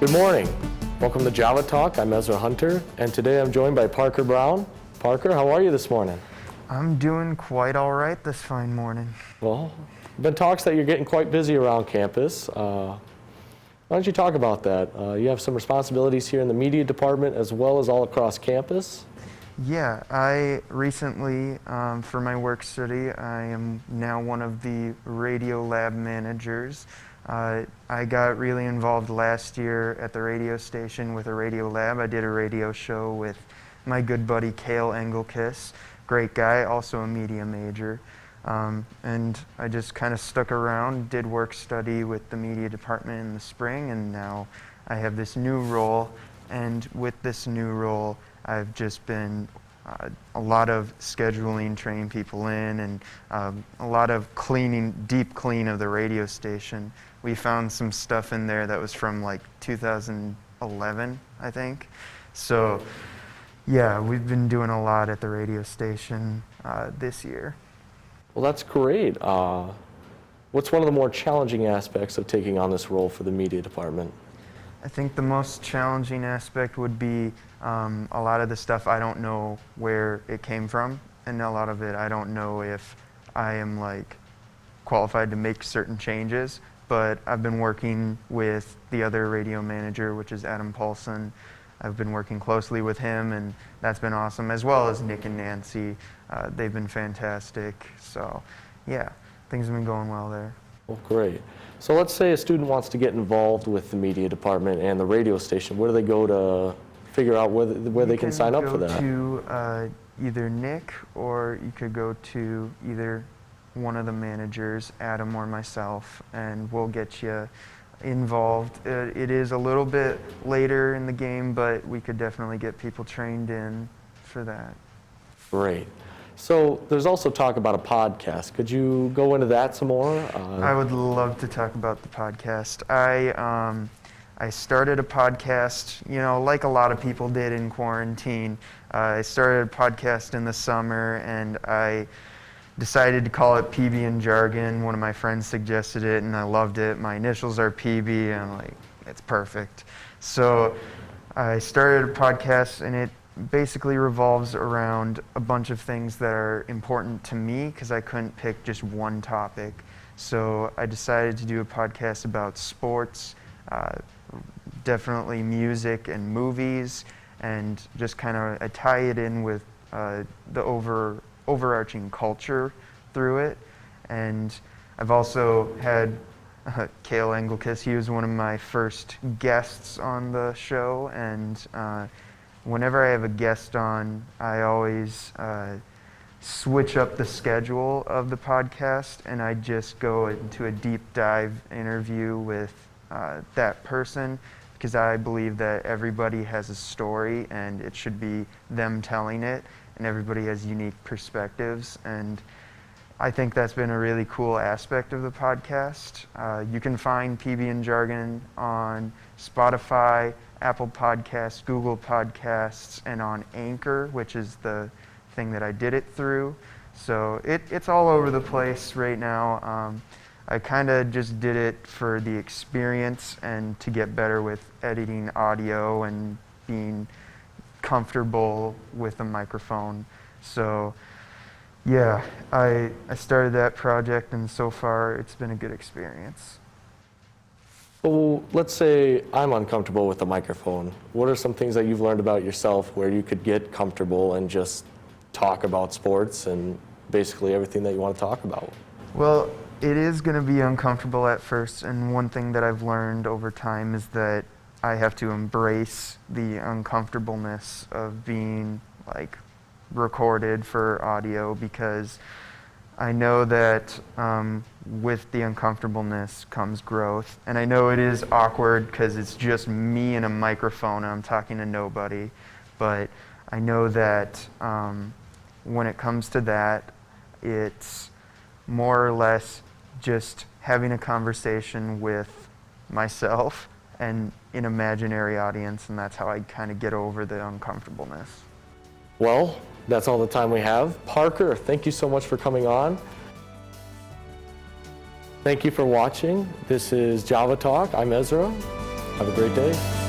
Good morning. Welcome to JavaTalk. I'm Ezra Hunter, and today I'm joined by Parker Brown. Parker, how are you this morning? I'm doing quite all right this fine morning. Well, there have been talks that you're getting quite busy around campus. Why don't you talk about that? You have some responsibilities here in the media department as well as all across campus. Yeah, I recently, for my work study, I am now one of the radio lab managers. I got really involved last year at the radio station with a radio lab. I did a radio show with my good buddy Cale Engelkiss, great guy, also a media major. And I just kind of stuck around, did work study with the media department in the spring, and now I have this new role. And with this new role, I've just been a lot of scheduling, training people in, and a lot of cleaning, deep clean of the radio station. We found some stuff in there that was from like 2011, I think. So yeah, we've been doing a lot at the radio station this year. Well, that's great. What's one of the more challenging aspects of taking on this role for the media department? I think the most challenging aspect would be a lot of the stuff I don't know where it came from, and a lot of it I don't know if I am like qualified to make certain changes. But I've been working with the other radio manager, which is Adam Paulson. I've been working closely with him, and that's been awesome, as well as Nick and Nancy. They've been fantastic. So yeah, things have been going well there. Well, great. So let's say a student wants to get involved with the media department and the radio station. Where do they go to figure out where they can sign up for that? You can go to either Nick, or you could go to either one of the managers, Adam or myself, and we'll get you involved. It is a little bit later in the game, but we could definitely get people trained in for that. Great. So there's also talk about a podcast. Could you go into that some more? I would love to talk about the podcast. I started a podcast, you know, like a lot of people did in quarantine. I started a podcast in the summer, and I decided to call it PB and Jargon. One of my friends suggested it, and I loved it. My initials are PB, and I'm like, it's perfect. So I started a podcast, and it basically revolves around a bunch of things that are important to me, because I couldn't pick just one topic. So I decided to do a podcast about sports, definitely music and movies, and just kind of tie it in with the overarching culture through it. And I've also had Cale Engelkiss. He was one of my first guests on the show, and whenever I have a guest on, I always switch up the schedule of the podcast, and I just go into a deep dive interview with that person, because I believe that everybody has a story and it should be them telling it, and everybody has unique perspectives. And I think that's been a really cool aspect of the podcast. You can find PB and Jargon on Spotify, Apple Podcasts, Google Podcasts, and on Anchor, which is the thing that I did it through. So it's all over the place right now. I kind of just did it for the experience and to get better with editing audio and being comfortable with a microphone. So yeah, I started that project, and so far it's been a good experience. Well, let's say I'm uncomfortable with the microphone. What are some things that you've learned about yourself where you could get comfortable and just talk about sports and basically everything that you want to talk about? Well, it is going to be uncomfortable at first, and one thing that I've learned over time is that I have to embrace the uncomfortableness of being like recorded for audio, because I know that with the uncomfortableness comes growth. And I know it is awkward because it's just me and a microphone and I'm talking to nobody, but I know that when it comes to that, it's more or less just having a conversation with myself and an imaginary audience, and that's how I kind of get over the uncomfortableness. Well, that's all the time we have. Parker, thank you so much for coming on. Thank you for watching. This is JavaTalk. I'm Ezra. Have a great day.